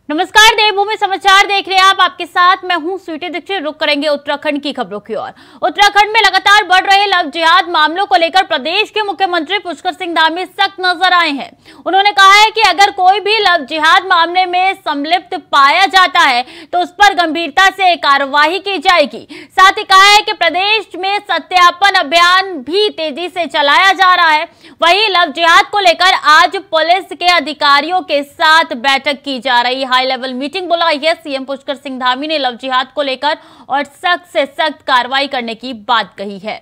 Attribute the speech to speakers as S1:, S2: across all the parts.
S1: नमस्कार, देवभूमि समाचार देख रहे हैं आप। आपके साथ मैं हूं स्वीटी दीक्षित। रुक करेंगे उत्तराखंड की खबरों की ओर। उत्तराखंड में लगातार बढ़ रहे लव जिहाद मामलों को लेकर प्रदेश के मुख्यमंत्री पुष्कर सिंह धामी सख्त नजर आए हैं। उन्होंने कहा है कि अगर कोई भी लव जिहाद मामले में संलिप्त पाया जाता है तो उस पर गंभीरता से कार्रवाई की जाएगी। साथ ही कहा है कि प्रदेश में सत्यापन अभियान भी तेजी से चलाया जा रहा है। वहीं लव जिहाद को लेकर आज पुलिस के अधिकारियों के साथ बैठक की जा रही है। हाई लेवल मीटिंग बुलाई है। सीएम पुष्कर सिंह धामी ने लव जिहाद को लेकर और सख्त से सख्त कार्रवाई करने की बात कही है।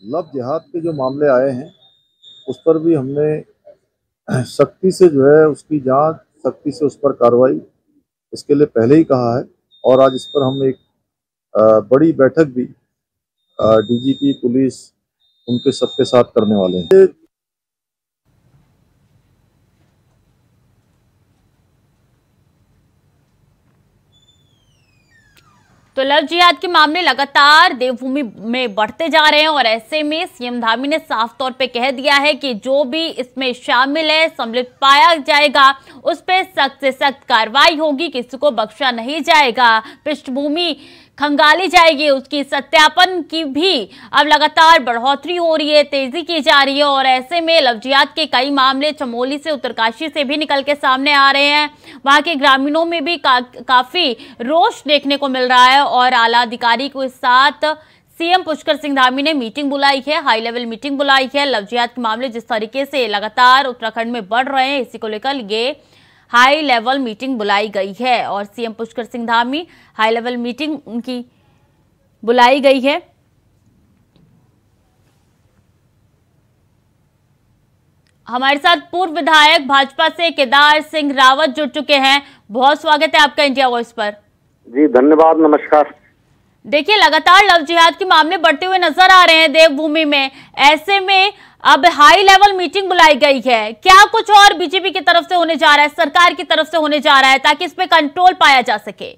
S2: लव जिहाद के जो मामले आए हैं उस पर भी हमने सख्ती से जो है उसकी जांच, सख्ती से उस पर कार्रवाई इसके लिए पहले ही कहा है। और आज इस पर हम एक बड़ी बैठक भी डीजीपी पुलिस उनके सबके साथ करने वाले हैं।
S1: तो लव जिहाद के मामले लगातार देवभूमि में बढ़ते जा रहे हैं और ऐसे में सीएम धामी ने साफ तौर पे कह दिया है कि जो भी इसमें शामिल है, सम्मिलित पाया जाएगा, उस पर सख्त से सख्त कार्रवाई होगी, किसी को बख्शा नहीं जाएगा, पृष्ठभूमि खंगाली जाएगी, उसकी सत्यापन की भी अब लगातार बढ़ोतरी हो रही है, तेजी की जा रही है। और ऐसे में लव जिहाद के कई मामले चमोली से, उत्तरकाशी से भी निकल के सामने आ रहे हैं। वहां के ग्रामीणों में भी काफी रोष देखने को मिल रहा है और आला अधिकारी के साथ सीएम पुष्कर सिंह धामी ने मीटिंग बुलाई है, हाई लेवल मीटिंग बुलाई है। लव जिहाद के मामले जिस तरीके से लगातार उत्तराखंड में बढ़ रहे हैं, इसी को लेकर ये हाई लेवल मीटिंग बुलाई गई है और CM Pushkar Singh Dhami high level meeting उनकी बुलाई गई है। हमारे साथ पूर्व विधायक भाजपा से केदार सिंह रावत जुड़ चुके हैं। बहुत स्वागत है आपका इंडिया वॉइस पर।
S3: जी धन्यवाद, नमस्कार।
S1: देखिए, लगातार लव जिहाद के मामले बढ़ते हुए नजर आ रहे हैं देवभूमि में। ऐसे में अब हाई लेवल मीटिंग बुलाई गई है। क्या कुछ और बीजेपी की तरफ से होने जा रहा है, सरकार की तरफ से होने जा रहा है, ताकि इस पे कंट्रोल पाया जा सके?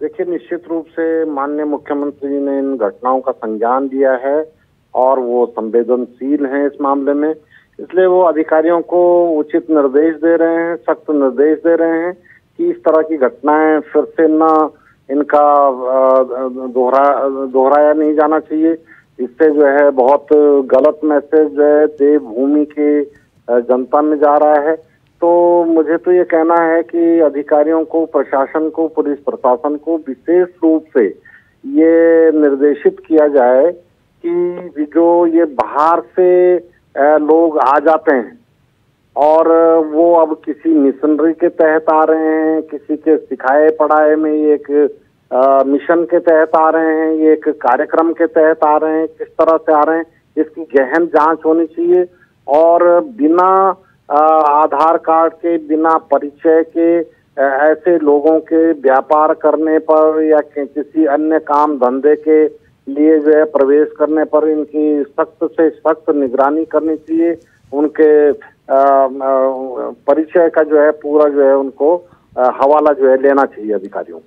S3: देखिए, निश्चित रूप से माननीय मुख्यमंत्री ने इन घटनाओं का संज्ञान दिया है और वो संवेदनशील हैं इस मामले में, इसलिए वो अधिकारियों को उचित निर्देश दे रहे हैं, सख्त निर्देश दे रहे हैं कि इस तरह की घटनाएं फिर से न इनका दोहराया नहीं जाना चाहिए। इससे जो है बहुत गलत मैसेज जो है देवभूमि के जनता में जा रहा है। तो मुझे तो ये कहना है कि अधिकारियों को, प्रशासन को, पुलिस प्रशासन को विशेष रूप से ये निर्देशित किया जाए कि जो ये बाहर से लोग आ जाते हैं और वो अब किसी मिशनरी के तहत आ रहे हैं, किसी के सिखाए पढ़ाए में ये एक मिशन के तहत आ रहे हैं, ये एक कार्यक्रम के तहत आ रहे हैं, किस तरह से आ रहे हैं, इसकी गहन जांच होनी चाहिए। और बिना आधार कार्ड के, बिना परिचय के ऐसे लोगों के व्यापार करने पर या किसी अन्य काम धंधे के लिए जो है प्रवेश करने पर इनकी सख्त से सख्त निगरानी करनी चाहिए। उनके परिचय का जो है पूरा जो है उनको हवाला जो है लेना चाहिए अधिकारियों को।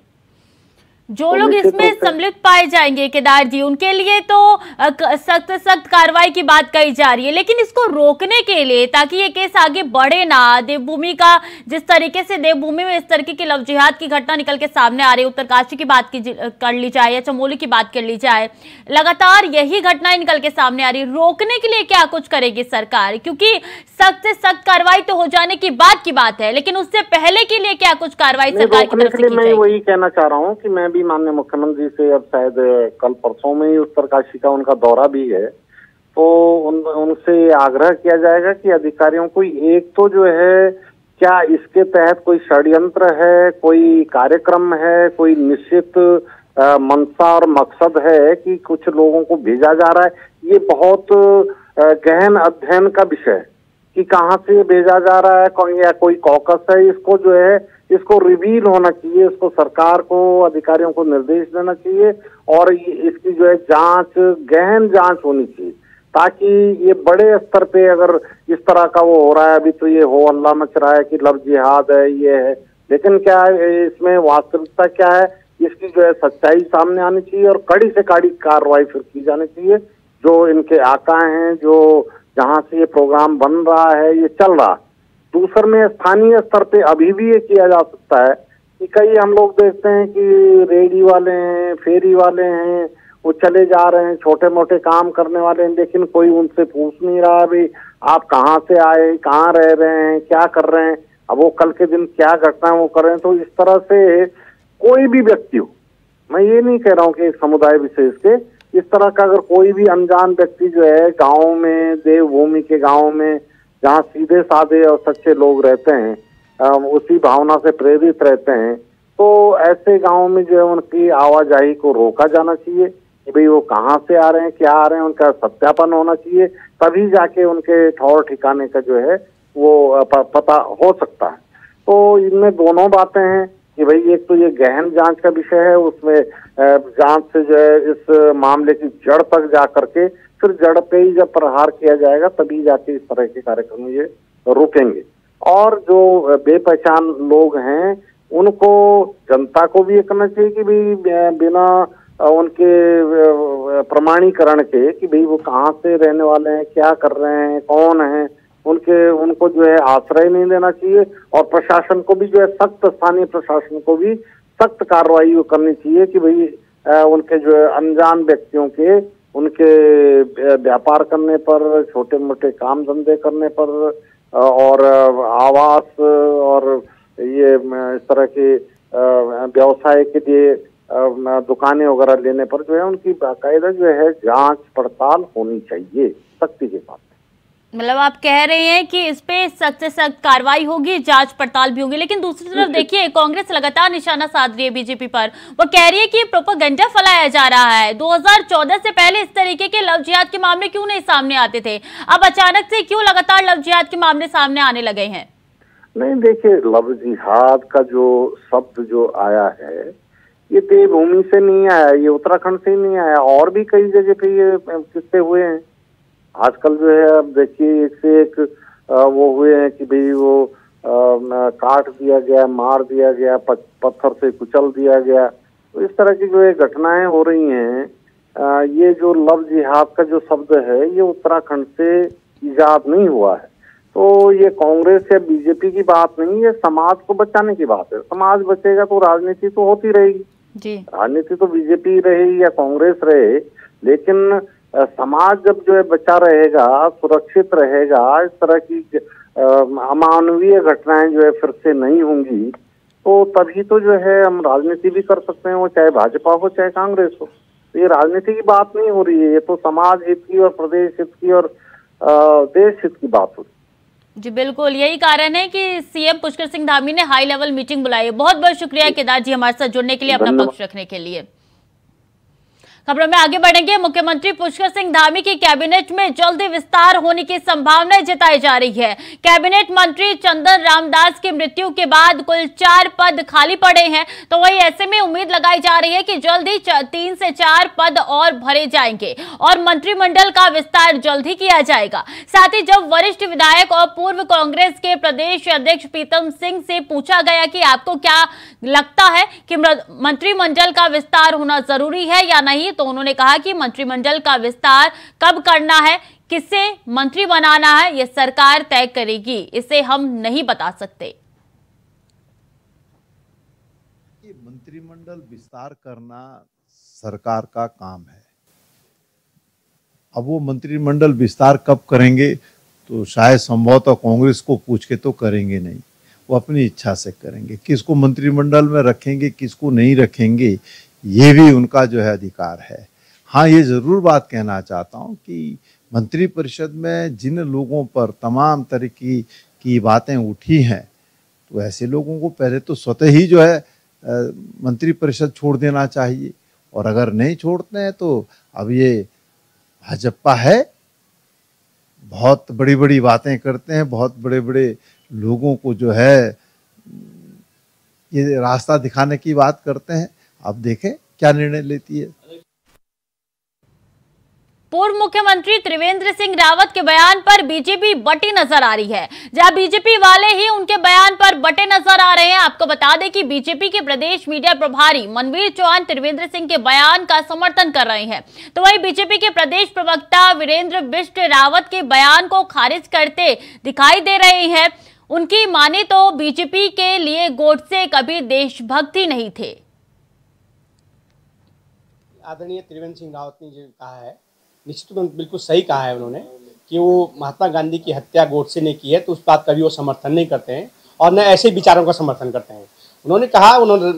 S1: जो लोग इसमें सम्मिलित पाए जाएंगे केदार जी, उनके लिए तो सख्त कार्रवाई की बात कही जा रही है, लेकिन इसको रोकने के लिए, ताकि ये केस आगे बढ़े ना, देवभूमि का जिस तरीके से देवभूमि में इस तरीके की लव जिहाद की घटना निकल के सामने आ रही है, उत्तरकाशी की बात कर ली जाए या चमोली की बात कर ली जाए, लगातार यही घटनाएं निकल के सामने आ रही है, रोकने के लिए क्या कुछ करेगी सरकार? क्योंकि सख्त से सख्त कार्रवाई तो हो जाने की बात है, लेकिन उससे पहले के लिए क्या कुछ कार्रवाई सरकार की तरफ से की जाएगी?
S3: मैं वही कहना चाह रहा हूँ कि मैं भी माननीय मुख्यमंत्री से अब शायद कल परसों में ही उत्तरकाशी का उनका दौरा भी है, तो उनसे आग्रह किया जाएगा कि अधिकारियों को एक तो जो है क्या इसके तहत कोई षड्यंत्र है, कोई कार्यक्रम है, कोई निश्चित मंशा और मकसद है कि कुछ लोगों को भेजा जा रहा है। ये बहुत गहन अध्ययन का विषय है कि कहाँ से भेजा जा रहा है या कोई कॉकस है, इसको जो है इसको रिवील होना चाहिए, इसको सरकार को, अधिकारियों को निर्देश देना चाहिए और इसकी जो है जांच, गहन जांच होनी चाहिए, ताकि ये बड़े स्तर पे अगर इस तरह का वो हो रहा है, अभी तो ये हो अल्लाह मच रहा है कि लव जिहाद है, ये है, लेकिन क्या है इसमें वास्तविकता क्या है, इसकी जो है सच्चाई सामने आनी चाहिए और कड़ी से कड़ी कार्रवाई फिर की जानी चाहिए। जो इनके आका हैं, जो जहाँ से ये प्रोग्राम बन रहा है, ये चल रहा है। दूसरे में स्थानीय स्तर पे अभी भी ये किया जा सकता है कि कई हम लोग देखते हैं कि रेडी वाले हैं, फेरी वाले हैं, वो चले जा रहे हैं, छोटे मोटे काम करने वाले हैं, लेकिन कोई उनसे पूछ नहीं रहा भाई आप कहाँ से आए, कहाँ रह रहे हैं, क्या कर रहे हैं, अब वो कल के दिन क्या घटना है वो कर रहे हैं। तो इस तरह से कोई भी व्यक्ति हो, मैं ये नहीं कह रहा हूँ कि एक समुदाय विशेष के, इस तरह का अगर कोई भी अनजान व्यक्ति जो है गाँव में, देवभूमि के गाँव में जहाँ सीधे साधे और सच्चे लोग रहते हैं, उसी भावना से प्रेरित रहते हैं, तो ऐसे गाँव में जो है उनकी आवाजाही को रोका जाना चाहिए कि भाई वो कहाँ से आ रहे हैं, क्या आ रहे हैं, उनका सत्यापन होना चाहिए, तभी जाके उनके ठौर ठिकाने का जो है वो पता हो सकता है। तो इनमें दोनों बातें हैं कि भाई एक तो ये गहन जांच का विषय है, उसमें जांच से जो है इस मामले की जड़ तक जा करके फिर जड़ पे ही जब प्रहार किया जाएगा तभी जाके इस तरह के कार्यक्रम ये रुकेंगे। और जो बेपहचान लोग हैं उनको, जनता को भी ये करना चाहिए कि भाई बिना उनके प्रमाणीकरण के कि भाई वो कहाँ से रहने वाले हैं, क्या कर रहे हैं, कौन है, उनको जो है आश्रय नहीं देना चाहिए। और प्रशासन को भी जो है सख्त, स्थानीय प्रशासन को भी सख्त कार्रवाई करनी चाहिए कि भाई उनके जो है अनजान व्यक्तियों के, उनके व्यापार करने पर, छोटे मोटे काम धंधे करने पर और आवास और ये इस तरह के व्यवसाय के लिए दुकानें वगैरह लेने पर जो है उनकी बाकायदा जो है जांच पड़ताल होनी चाहिए सख्ती के साथ।
S1: मतलब आप कह रहे हैं कि इस पे सख्त से सख्त कार्रवाई होगी, जांच पड़ताल भी होगी, लेकिन दूसरी तरफ देखिए कांग्रेस लगातार निशाना साध रही है बीजेपी पर। वो कह रही है कि प्रोपेगेंडा फैलाया जा रहा है। 2014 से पहले इस तरीके के लव जिहाद के मामले क्यों नहीं सामने आते थे, अब अचानक से क्यों लगातार लव जिहाद के मामले सामने आने लगे हैं?
S3: नहीं, देखिए, लव जिहाद का जो शब्द जो आया है ये देवभूमि से नहीं आया, ये उत्तराखंड से ही नहीं आया, और भी कई जगह पे ये किस्से हुए हैं। आजकल जो है अब देखिए एक से एक वो हुए हैं कि भाई वो काट दिया गया, मार दिया गया, पत्थर से कुचल दिया गया। तो इस तरह की जो है घटनाएं हो रही हैं। ये जो लव जिहाद का जो शब्द है ये उत्तराखंड से इजाद नहीं हुआ है। तो ये कांग्रेस या बीजेपी की बात नहीं, ये समाज को बचाने की बात है। समाज बचेगा तो राजनीति तो होती रहेगी
S1: जी।
S3: राजनीति तो बीजेपी रहे या कांग्रेस रहे, लेकिन समाज जब जो है बचा रहेगा, सुरक्षित रहेगा, इस तरह की अमानवीय घटनाएं जो है फिर से नहीं होंगी, तो तभी तो जो है हम राजनीति भी कर सकते हैं, वो चाहे भाजपा हो चाहे कांग्रेस हो। तो ये राजनीति की बात नहीं हो रही है, ये तो समाज हित की और प्रदेश हित की और देश हित की बात हो रही है।
S1: जी बिल्कुल, यही कारण है कि सीएम पुष्कर सिंह धामी ने हाई लेवल मीटिंग बुलाई है। बहुत बहुत शुक्रिया केदार जी हमारे साथ जुड़ने के लिए, अपना पक्ष रखने के लिए। खबरों में आगे बढ़ेंगे। मुख्यमंत्री पुष्कर सिंह धामी की कैबिनेट में जल्दी विस्तार होने की संभावनाएं जताई जा रही है। कैबिनेट मंत्री चंदन रामदास की मृत्यु के बाद कुल 4 पद खाली पड़े हैं, तो वही ऐसे में उम्मीद लगाई जा रही है कि जल्द ही 3 से 4 पद और भरे जाएंगे और मंत्रिमंडल का विस्तार जल्द ही किया जाएगा। साथ ही जब वरिष्ठ विधायक और पूर्व कांग्रेस के प्रदेश अध्यक्ष प्रीतम सिंह से पूछा गया कि आपको क्या लगता है कि मंत्रिमंडल का विस्तार होना जरूरी है या नहीं, तो उन्होंने कहा कि मंत्रिमंडल का विस्तार कब करना है, किसे मंत्री बनाना है, यह सरकार तय करेगी, इसे हम नहीं बता सकते।
S2: मंत्रिमंडल विस्तार करना सरकार का काम है। अब वो मंत्रिमंडल विस्तार कब करेंगे तो शायद संभवतः कांग्रेस को पूछ के तो करेंगे नहीं, वो अपनी इच्छा से करेंगे। किसको मंत्रिमंडल में रखेंगे, किसको नहीं रखेंगे, ये भी उनका जो है अधिकार है। हाँ, ये जरूर बात कहना चाहता हूँ कि मंत्रिपरिषद में जिन लोगों पर तमाम तरह की बातें उठी हैं, तो ऐसे लोगों को पहले तो स्वतः ही जो है मंत्रिपरिषद छोड़ देना चाहिए, और अगर नहीं छोड़ते हैं तो अब ये भाजपा है, बहुत बड़ी बड़ी बातें करते हैं, बहुत बड़े बड़े लोगों को जो है ये रास्ता दिखाने की बात करते हैं। अब देखें क्या निर्णय लेती है।
S1: पूर्व मुख्यमंत्री त्रिवेंद्र सिंह रावत के बयान पर बीजेपी बटी नजर आ रही है, जहां बीजेपी वाले ही उनके बयान पर बटे नजर आ रहे हैं। आपको बता दें कि बीजेपी के प्रदेश मीडिया प्रभारी मनवीर चौहान त्रिवेंद्र सिंह के बयान का समर्थन कर रहे हैं, तो वहीं बीजेपी के प्रदेश प्रवक्ता वीरेंद्र बिष्ट रावत के बयान को खारिज करते दिखाई दे रहे हैं। उनकी माने तो बीजेपी के लिए गोडसे कभी देशभक्त ही नहीं थे।
S4: आदरणीय त्रिवेंद्र सिंह रावत ने जो कहा है, निश्चित रूप बिल्कुल सही कहा है उन्होंने कि वो महात्मा गांधी की हत्या गोडसे ने की है, तो उस बात का भी वो समर्थन नहीं करते हैं और न ऐसे विचारों का समर्थन करते हैं। उन्होंने कहा उन्होंने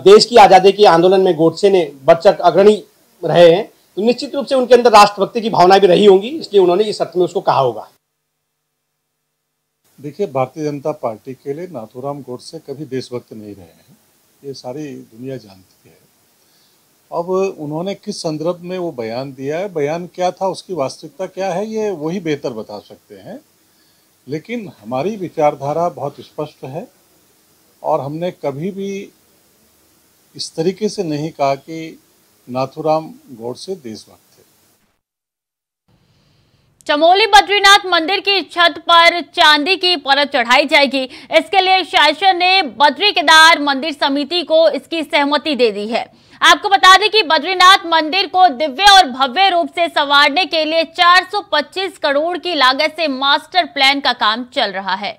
S4: देश की आज़ादी के आंदोलन में गोडसे ने बढ़-चढ़ अग्रणी रहे हैं, तो निश्चित रूप से उनके अंदर राष्ट्रभक्ति की भावना भी रही होंगी, इसलिए उन्होंने इस अर्थ में उसको कहा होगा।
S5: देखिए, भारतीय जनता पार्टी के लिए नाथूराम गोडसे कभी देशभक्त नहीं रहे हैं, ये सारी दुनिया जानती है। अब उन्होंने किस संदर्भ में वो बयान दिया है, बयान क्या था, उसकी वास्तविकता क्या है, ये वही बेहतर बता सकते हैं। लेकिन हमारी विचारधारा बहुत स्पष्ट है और हमने कभी भी इस तरीके से नहीं कहा कि नाथूराम गोडसे देशभक्त थे।
S1: चमोली बद्रीनाथ मंदिर की छत पर चांदी की परत चढ़ाई जाएगी। इसके लिए शासन ने बद्री केदार मंदिर समिति को इसकी सहमति दे दी है। आपको बता दें कि बद्रीनाथ मंदिर को दिव्य और भव्य रूप से संवारने के लिए 425 करोड़ की लागत से मास्टर प्लान का काम चल रहा है।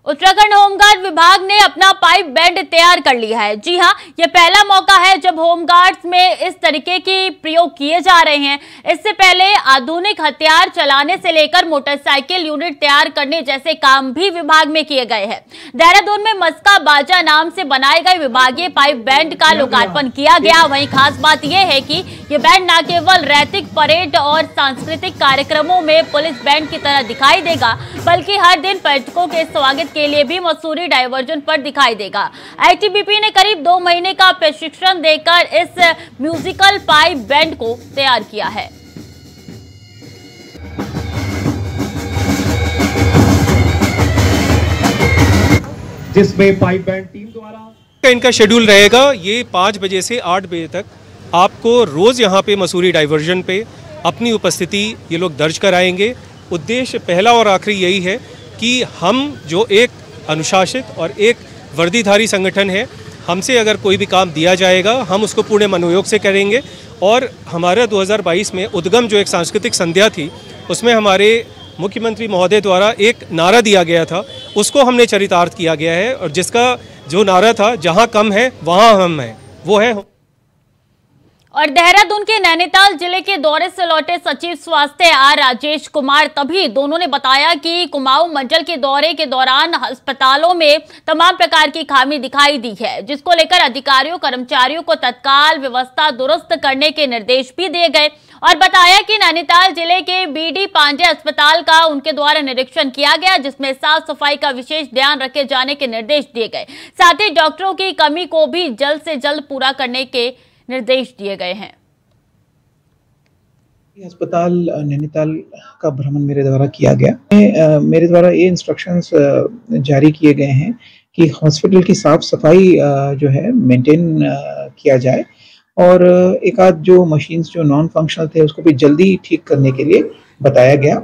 S1: उत्तराखंड होमगार्ड विभाग ने अपना पाइप बैंड तैयार कर लिया है। जी हां, यह पहला मौका है जब होमगार्ड्स में इस तरीके की प्रयोग किए जा रहे हैं। इससे पहले आधुनिक हथियार चलाने से लेकर मोटरसाइकिल यूनिट तैयार करने जैसे काम भी विभाग में किए गए हैं। देहरादून में मस्का बाजा नाम से बनाए गए विभागीय पाइप बैंड का लोकार्पण किया गया। वहीं खास बात यह है कि यह बैंड न केवल रैतिक परेड और सांस्कृतिक कार्यक्रमों में पुलिस बैंड की तरह दिखाई देगा, बल्कि हर दिन पर्यटकों के स्वागत के लिए भी मसूरी डायवर्जन पर दिखाई देगा। आईटीबीपी ने करीब 2 महीने का प्रशिक्षण देकर इस म्यूजिकल पाइप बैंड को तैयार किया है।
S6: जिसमें पाइप बैंड टीम द्वारा इनका शेड्यूल रहेगा, ये 5 बजे से 8 बजे तक आपको रोज यहाँ पे मसूरी डायवर्जन पे अपनी उपस्थिति ये लोग दर्ज कराएंगे। उद्देश्य पहला और आखिरी यही है कि हम जो एक अनुशासित और एक वर्दीधारी संगठन है, हमसे अगर कोई भी काम दिया जाएगा हम उसको पूर्ण मनोयोग से करेंगे। और हमारा 2022 में उद्गम जो एक सांस्कृतिक संध्या थी, उसमें हमारे मुख्यमंत्री महोदय द्वारा एक नारा दिया गया था, उसको हमने चरितार्थ किया गया है। और जिसका जो नारा था, जहाँ कम है वहाँ हम हैं, वो है।
S1: और देहरादून के नैनीताल जिले के दौरे से लौटे सचिव स्वास्थ्य आर राजेश कुमार तभी दोनों ने बताया कि कुमाऊं मंडल के दौरे के दौरान अस्पतालों में तमाम प्रकार की खामी दिखाई दी है, जिसको लेकर अधिकारियों कर्मचारियों को तत्काल व्यवस्था दुरुस्त करने के निर्देश भी दिए गए। और बताया कि नैनीताल जिले के बीडी पांडे अस्पताल का उनके द्वारा निरीक्षण किया गया, जिसमें साफ सफाई का विशेष ध्यान रखे जाने के निर्देश दिए गए। साथ ही डॉक्टरों की कमी को भी जल्द से जल्द पूरा करने के निर्देश दिए गए हैं।
S7: अस्पताल नैनीताल का भ्रमण मेरे द्वारा किया गया। मेरे द्वारा ये इंस्ट्रक्शंस जारी किए गए हैं कि हॉस्पिटल की साफ सफाई जो है मेंटेन किया जाए और एक आध जो मशीन्स जो नॉन फंक्शनल थे उसको भी जल्दी ठीक करने के लिए बताया गया।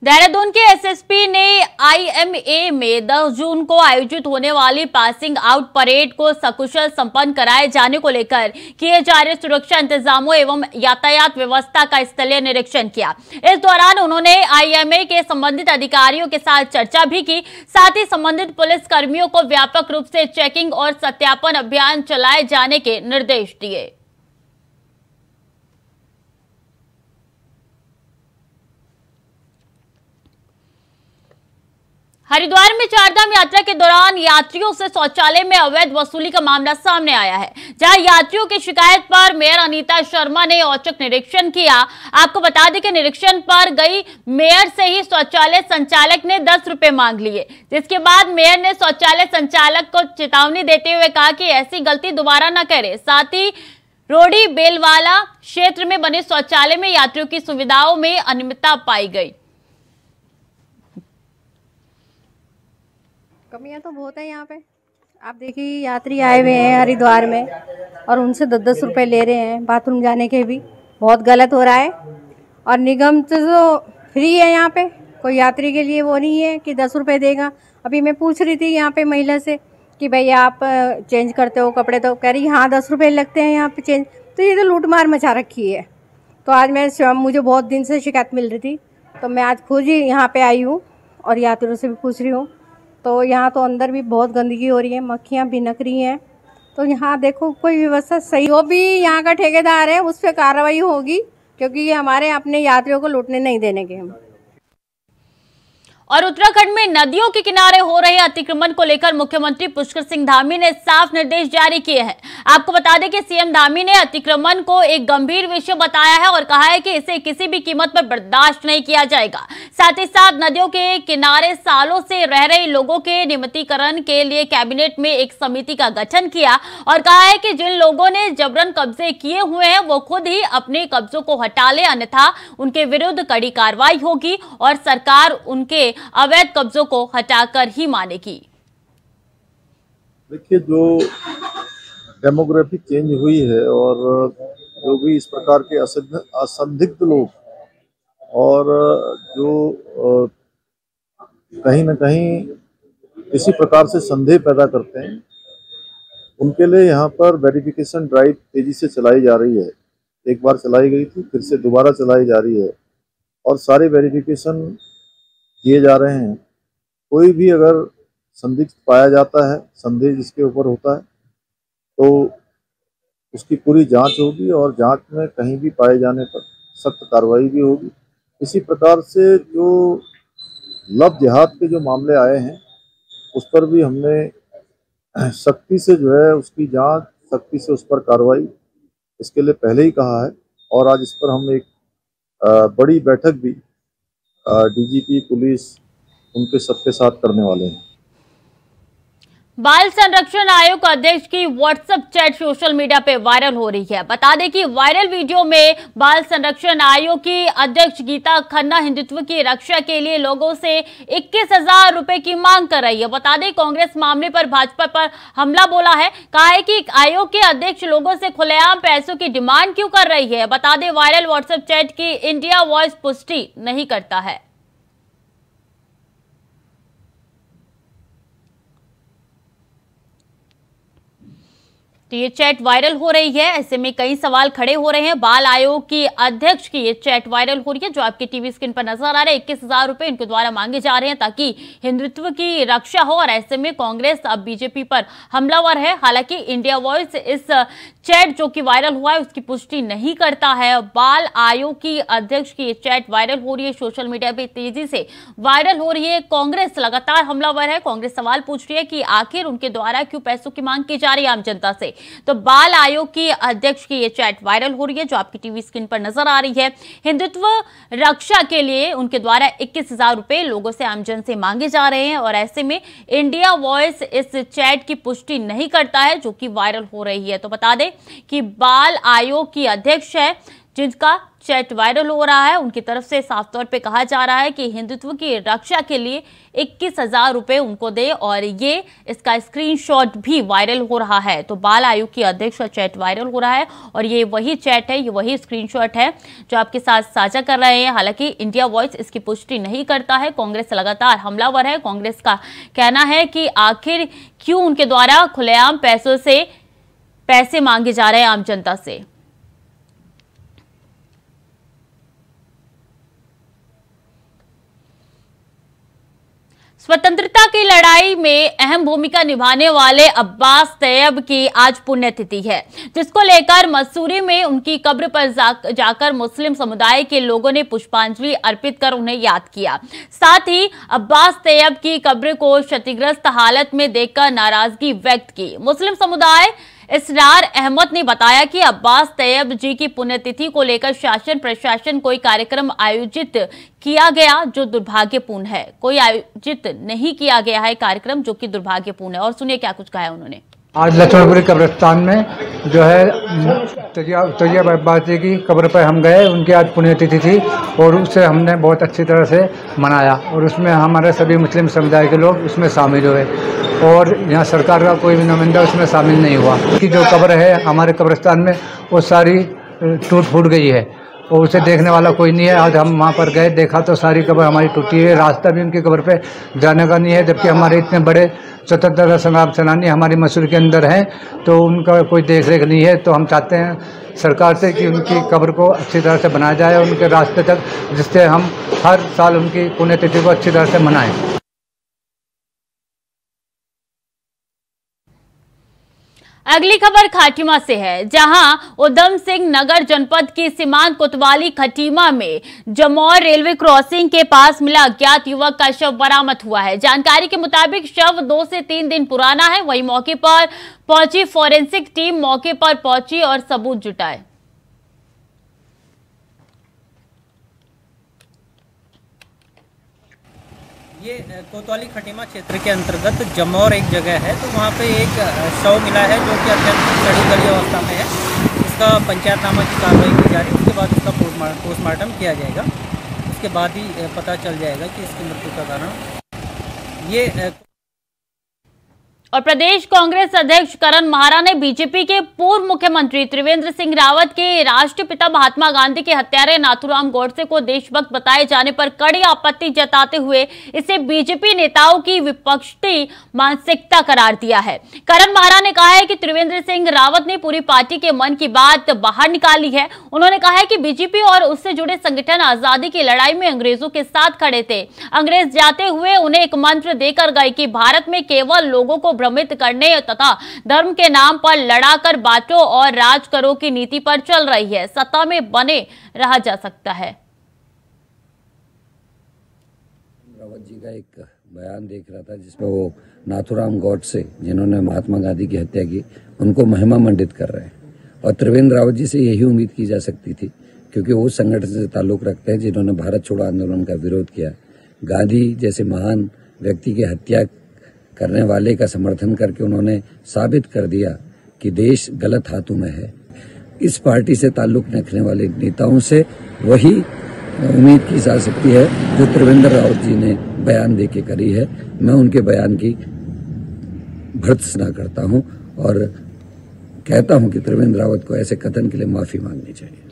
S1: देहरादून के एसएसपी ने आईएमए में 10 जून को आयोजित होने वाली पासिंग आउट परेड को सकुशल संपन्न कराए जाने को लेकर किए जा रहे सुरक्षा इंतजामों एवं यातायात व्यवस्था का स्थलीय निरीक्षण किया। इस दौरान उन्होंने आईएमए के संबंधित अधिकारियों के साथ चर्चा भी की। साथ ही संबंधित पुलिस कर्मियों को व्यापक रूप से चेकिंग और सत्यापन अभियान चलाए जाने के निर्देश दिए। हरिद्वार में चारधाम यात्रा के दौरान यात्रियों से शौचालय में अवैध वसूली का मामला सामने आया है, जहां यात्रियों की शिकायत पर मेयर अनीता शर्मा ने औचक निरीक्षण किया। आपको बता दें कि निरीक्षण पर गई मेयर से ही शौचालय संचालक ने 10 रुपए मांग लिए, जिसके बाद मेयर ने शौचालय संचालक को चेतावनी देते हुए कहा कि ऐसी गलती दोबारा न करे। साथ ही रोडी बेलवाला क्षेत्र में बने शौचालय में यात्रियों की सुविधाओं में अनियमितता पाई गई।
S8: कमियां तो बहुत है यहाँ पे। आप देखिए यात्री आए हुए हैं हरिद्वार में और उनसे 10-10 रुपए ले रहे हैं बाथरूम जाने के भी। बहुत गलत हो रहा है। और निगम तो फ्री है यहाँ पे, कोई यात्री के लिए वो नहीं है कि 10 रुपए देगा। अभी मैं पूछ रही थी यहाँ पे महिला से कि भैया आप चेंज करते हो कपड़े, तो कह रही हाँ 10 रुपए लगते हैं यहाँ पे चेंज। तो ये तो लूटमार मचा रखी है। तो आज मुझे बहुत दिन से शिकायत मिल रही थी, तो मैं आज खुद ही यहाँ पे आई हूँ और यात्रियों से भी पूछ रही हूँ। तो यहाँ तो अंदर भी बहुत गंदगी हो रही है, मक्खियाँ भिनक रही हैं। तो यहाँ देखो कोई व्यवस्था सही जो भी यहाँ का ठेकेदार है उस पर कार्रवाई होगी, क्योंकि ये हमारे अपने यात्रियों को लूटने नहीं देने के हम।
S1: और उत्तराखंड में नदियों के किनारे हो रहे अतिक्रमण को लेकर मुख्यमंत्री पुष्कर सिंह धामी ने साफ निर्देश जारी किए हैं। आपको बता दें कि सीएम धामी ने अतिक्रमण को एक गंभीर विषय बताया है और कहा है कि इसे किसी भी कीमत पर बर्दाश्त नहीं किया जाएगा। साथ ही साथ नदियों के किनारे सालों से रह रहे लोगों के नियमितीकरण के लिए कैबिनेट में एक समिति का गठन किया और कहा है कि जिन लोगों ने जबरन कब्जे किए हुए हैं वो खुद ही अपने कब्जों को हटा ले, अन्यथा उनके विरुद्ध कड़ी कार्रवाई होगी और सरकार उनके अवैध कब्जों को हटाकर ही मानेगी।
S2: देखिए, जो डेमोग्राफी चेंज हुई है और जो भी इस प्रकार के असंदिग्ध लोग और जो कहीं ना कहीं किसी प्रकार से संदेह पैदा करते हैं, उनके लिए यहाँ पर वेरिफिकेशन ड्राइव तेजी से चलाई जा रही है। एक बार चलाई गई थी, फिर से दोबारा चलाई जा रही है और सारे वेरिफिकेशन किए जा रहे हैं। कोई भी अगर संदिग्ध पाया जाता है, संदेह जिसके ऊपर होता है, तो उसकी पूरी जांच होगी और जांच में कहीं भी पाए जाने पर सख्त कार्रवाई भी होगी। इसी प्रकार से जो लव जिहाद के जो मामले आए हैं उस पर भी हमने सख्ती से जो है उसकी जांच, सख्ती से उस पर कार्रवाई इसके लिए पहले ही कहा है और आज इस पर हम एक बड़ी बैठक भी डीजीपी पुलिस उनके सबके साथ करने वाले हैं।
S1: बाल संरक्षण आयोग अध्यक्ष की व्हाट्सएप चैट सोशल मीडिया पे वायरल हो रही है। बता दें कि वायरल वीडियो में बाल संरक्षण आयोग की अध्यक्ष गीता खन्ना हिंदुत्व की रक्षा के लिए लोगों से 21,000 रुपए की मांग कर रही है। बता दें कांग्रेस मामले पर भाजपा पर हमला बोला है, कहा है कि आयोग के अध्यक्ष लोगों से खुलेआम पैसों की डिमांड क्यों कर रही है। बता दें वायरल व्हाट्सएप चैट की इंडिया वॉइस पुष्टि नहीं करता है। तो ये चैट वायरल हो रही है, ऐसे में कई सवाल खड़े हो रहे हैं। बाल आयोग की अध्यक्ष की ये चैट वायरल हो रही है जो आपके टीवी स्क्रीन पर नजर आ रहे हैं। 21,000 रुपए इनके द्वारा मांगे जा रहे हैं ताकि हिंदुत्व की रक्षा हो और ऐसे में कांग्रेस अब बीजेपी पर हमलावर है। हालांकि इंडिया वॉइस इस चैट जो कि वायरल हुआ है उसकी पुष्टि नहीं करता है। बाल आयोग की अध्यक्ष की ये चैट वायरल हो रही है, सोशल मीडिया पे तेजी से वायरल हो रही है। कांग्रेस लगातार हमलावर है। कांग्रेस सवाल पूछ रही है कि आखिर उनके द्वारा क्यों पैसों की मांग की जा रही है आम जनता से। तो बाल आयोग की अध्यक्ष की ये चैट वायरल हो रही है जो आपकी टीवी स्क्रीन पर नजर आ रही है। हिंदुत्व रक्षा के लिए उनके द्वारा 21,000 रुपए लोगों से आमजन से मांगे जा रहे हैं और ऐसे में इंडिया वॉइस इस चैट की पुष्टि नहीं करता है जो कि वायरल हो रही है। तो बता दें कि बाल आयोग की अध्यक्ष है जिनका चैट वायरल हो रहा है, उनकी तरफ से साफ तौर पे कहा जा रहा है कि हिंदुत्व की रक्षा के लिए 21,000 रुपए उनको दे और ये इसका स्क्रीनशॉट भी वायरल हो रहा है। तो बाल आयोग की अध्यक्ष का चैट वायरल हो रहा है और ये वही चैट है, ये वही स्क्रीनशॉट है जो आपके साथ साझा कर रहे हैं। हालांकि इंडिया वॉइस इसकी पुष्टि नहीं करता है। कांग्रेस लगातार हमलावर है। कांग्रेस का कहना है कि आखिर क्यों उनके द्वारा खुलेआम पैसों से पैसे मांगे जा रहे हैं आम जनता से। स्वतंत्रता की लड़ाई में अहम भूमिका निभाने वाले अब्बास तैयब की आज पुण्यतिथि है, जिसको लेकर मसूरी में उनकी कब्र पर जाकर मुस्लिम समुदाय के लोगों ने पुष्पांजलि अर्पित कर उन्हें याद किया। साथ ही अब्बास तैयब की कब्र को क्षतिग्रस्त हालत में देखकर नाराजगी व्यक्त की। मुस्लिम समुदाय इसरार अहमद ने बताया कि अब्बास तैयब जी की पुण्यतिथि को लेकर शासन प्रशासन कोई कार्यक्रम आयोजित किया गया जो दुर्भाग्यपूर्ण है। कोई आयोजित नहीं किया गया है कार्यक्रम जो कि दुर्भाग्यपूर्ण है। और सुनिए क्या कुछ कहा है उन्होंने।
S9: आज लक्ष्मणपुरी कब्रिस्तान में जो है तजिया बाजी की कब्र पर हम गए। उनकी आज पुण्यतिथि थी और उसे हमने बहुत अच्छी तरह से मनाया और उसमें हमारे सभी मुस्लिम समुदाय के लोग उसमें शामिल हुए और यहाँ सरकार का कोई भी नुमाइंदा उसमें शामिल नहीं हुआ। कि जो कब्र है हमारे कब्रिस्तान में वो सारी टूट फूट गई है और उसे देखने वाला कोई नहीं है। आज हम वहाँ पर गए, देखा तो सारी कब्र हमारी टूटी है, रास्ता भी उनकी कब्र पे जाने का नहीं है। जबकि हमारे इतने बड़े स्वतंत्रता संग्राम सेनानी हमारी मसूरी के अंदर हैं तो उनका कोई देख रेख नहीं है। तो हम चाहते हैं सरकार से कि उनकी कब्र को अच्छी तरह से बनाया जाए उनके रास्ते तक, जिससे हम हर साल उनकी पुण्यतिथि को अच्छी तरह से मनाएं।
S1: अगली खबर खाटिमा से है, जहां उधम सिंह नगर जनपद की सीमांत कोतवाली खटीमा में जमौर रेलवे क्रॉसिंग के पास मिला अज्ञात युवक का शव बरामद हुआ है। जानकारी के मुताबिक शव 2 से 3 दिन पुराना है। वहीं मौके पर पहुंची फॉरेंसिक टीम मौके पर पहुंची और सबूत जुटाए।
S10: ये कोतवाली खटीमा क्षेत्र के अंतर्गत जमौर एक जगह है, तो वहाँ पे एक शव मिला है जो कि अत्यंत सड़ी गली अवस्था में है। इसका पंचायतनामा की कार्रवाई की जा रही है। उसके बाद इसका पोस्टमार्टम किया जाएगा। उसके बाद ही पता चल जाएगा कि इसकी मृत्यु का कारण। ये
S1: और प्रदेश कांग्रेस अध्यक्ष करण माहरा ने बीजेपी के पूर्व मुख्यमंत्री त्रिवेंद्र सिंह रावत के राष्ट्रपिता महात्मा गांधी के हत्यारे नाथूराम गोडसे को देशभक्त बताए जाने पर कड़ी आपत्ति जताते हुए इसे बीजेपी नेताओं की विपक्षी मानसिकता करार दिया है। करण माहरा ने कहा है कि त्रिवेंद्र सिंह रावत ने पूरी पार्टी के मन की बात बाहर निकाली है। उन्होंने कहा है कि बीजेपी और उससे जुड़े संगठन आजादी की लड़ाई में अंग्रेजों के साथ खड़े थे। अंग्रेज जाते हुए उन्हें एक मंत्र देकर गए कि भारत में केवल लोगों को भ्रमित करने तथा धर्म के नाम पर लड़ाकर बांटो और राज करो की नीति पर चल रही है। सत्ता में बने रहा जा सकता है।
S11: रावत जी का एक बयान देख रहा था जिसमें वो नाथूराम गोडसे जिन्होंने महात्मा गांधी की हत्या की उनको महिमा मंडित कर रहे हैं। और त्रिवेंद्र रावत जी से यही उम्मीद की जा सकती थी क्योंकि वो संगठन से ताल्लुक रखते हैं जिन्होंने भारत छोड़ो आंदोलन का विरोध किया। गांधी जैसे महान व्यक्ति की हत्या करने वाले का समर्थन करके उन्होंने साबित कर दिया कि देश गलत हाथों में है। इस पार्टी से ताल्लुक रखने वाले नेताओं से वही उम्मीद की जा सकती है जो त्रिवेंद्र रावत जी ने बयान देके करी है। मैं उनके बयान की भर्त्सना करता हूं और कहता हूं कि त्रिवेंद्र रावत को ऐसे कथन के लिए माफी मांगनी चाहिए।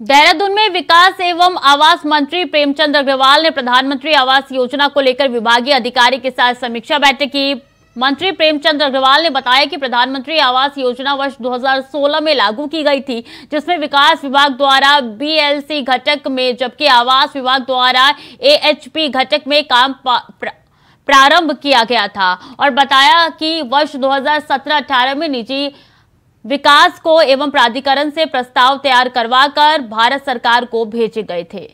S1: देहरादून में विकास एवं आवास मंत्री प्रेमचंद अग्रवाल ने प्रधानमंत्री आवास योजना को लेकर विभागीय अधिकारी के साथ समीक्षा बैठक की। मंत्री प्रेमचंद अग्रवाल ने बताया कि प्रधानमंत्री आवास योजना वर्ष 2016 में लागू की गई थी, जिसमें विकास विभाग द्वारा बीएलसी घटक में जबकि आवास विभाग द्वारा एएचपी घटक में काम प्रारंभ किया गया था। और बताया कि वर्ष 2017-18 में निजी विकास को एवं प्राधिकरण से प्रस्ताव तैयार करवाकर भारत सरकार को भेजे गए थे।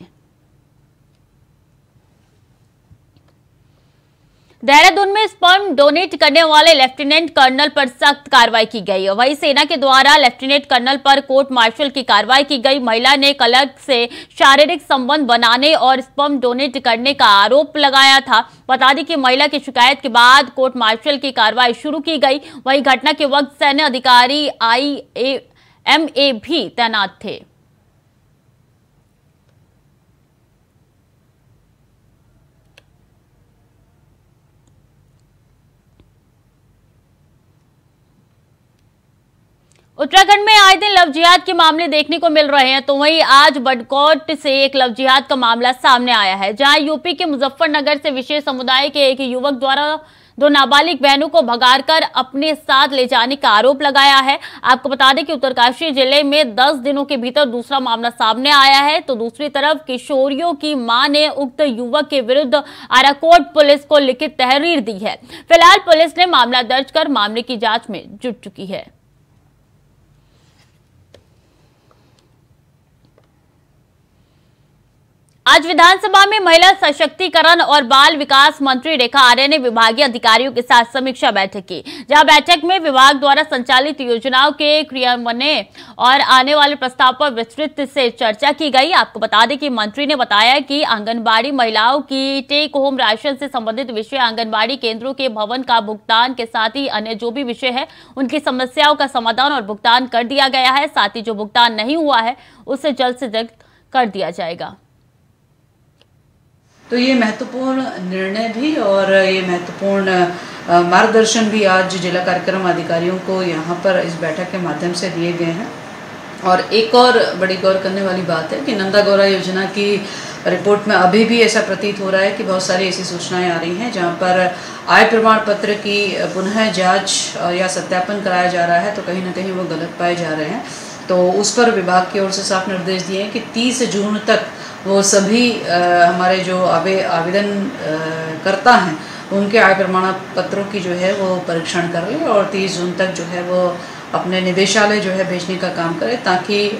S1: देहरादून में स्पर्म डोनेट करने वाले लेफ्टिनेंट कर्नल पर सख्त कार्रवाई की गई। वहीं सेना के द्वारा लेफ्टिनेंट कर्नल पर कोर्ट मार्शल की कार्रवाई की गई। महिला ने क्लर्क से शारीरिक संबंध बनाने और स्पर्म डोनेट करने का आरोप लगाया था। बता दें कि महिला की शिकायत के बाद कोर्ट मार्शल की कार्रवाई शुरू की गई। वहीं घटना के वक्त सैन्य अधिकारी IAMA भी तैनात थे। उत्तराखंड में आए दिन लव जिहाद के मामले देखने को मिल रहे हैं, तो वहीं आज बडकोट से एक लव जिहाद का मामला सामने आया है, जहां यूपी के मुजफ्फरनगर से विशेष समुदाय के एक युवक द्वारा 2 नाबालिग बहनों को भगाकर अपने साथ ले जाने का आरोप लगाया है। आपको बता दें कि उत्तरकाशी जिले में 10 दिनों के भीतर दूसरा मामला सामने आया है। तो दूसरी तरफ किशोरियों की मां ने उक्त युवक के विरुद्ध आराकोट पुलिस को लिखित तहरीर दी है। फिलहाल पुलिस ने मामला दर्ज कर मामले की जांच में जुट चुकी है। आज विधानसभा में महिला सशक्तिकरण और बाल विकास मंत्री रेखा आर्य ने विभागीय अधिकारियों के साथ समीक्षा बैठक की, जहां बैठक में विभाग द्वारा संचालित योजनाओं के क्रियान्वयन और आने वाले प्रस्ताव पर विस्तृत से चर्चा की गई। आपको बता दें कि मंत्री ने बताया कि आंगनबाड़ी महिलाओं की टेक होम राशन से संबंधित विषय, आंगनबाड़ी केंद्रों के भवन का भुगतान के साथ ही अन्य जो भी विषय है उनकी समस्याओं का समाधान और भुगतान कर दिया गया है। साथ ही जो भुगतान नहीं हुआ है उसे जल्द से जल्द कर दिया जाएगा।
S12: तो ये महत्वपूर्ण निर्णय भी और ये महत्वपूर्ण मार्गदर्शन भी आज जिला कार्यक्रम अधिकारियों को यहाँ पर इस बैठक के माध्यम से दिए गए हैं। और एक और बड़ी गौर करने वाली बात है कि नंदा गौरा योजना की रिपोर्ट में अभी भी ऐसा प्रतीत हो रहा है कि बहुत सारी ऐसी सूचनाएं आ रही हैं जहाँ पर आय प्रमाण पत्र की पुनः जांच या सत्यापन कराया जा रहा है, तो कहीं ना कहीं वो गलत पाए जा रहे हैं। तो उस पर विभाग की ओर से साफ निर्देश दिए हैं कि 30 जून तक वो सभी हमारे जो आवेदन करता हैं उनके आय प्रमाण पत्रों की जो है वो परीक्षण कर ले और 30 जून तक जो है वो अपने निदेशालय जो है भेजने का काम करे, ताकि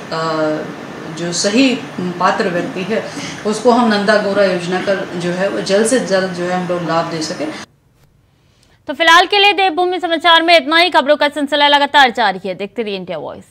S12: जो सही पात्र व्यक्ति है उसको हम नंदा गौरा योजना का जो है वो जल्द से जल्द जो है हम लोग लाभ दे सके।
S1: तो फिलहाल के लिए देवभूमि समाचार में इतना ही। खबरों का सिलसिला लगातार जारी है, देखते रहिए इंडिया वॉइस।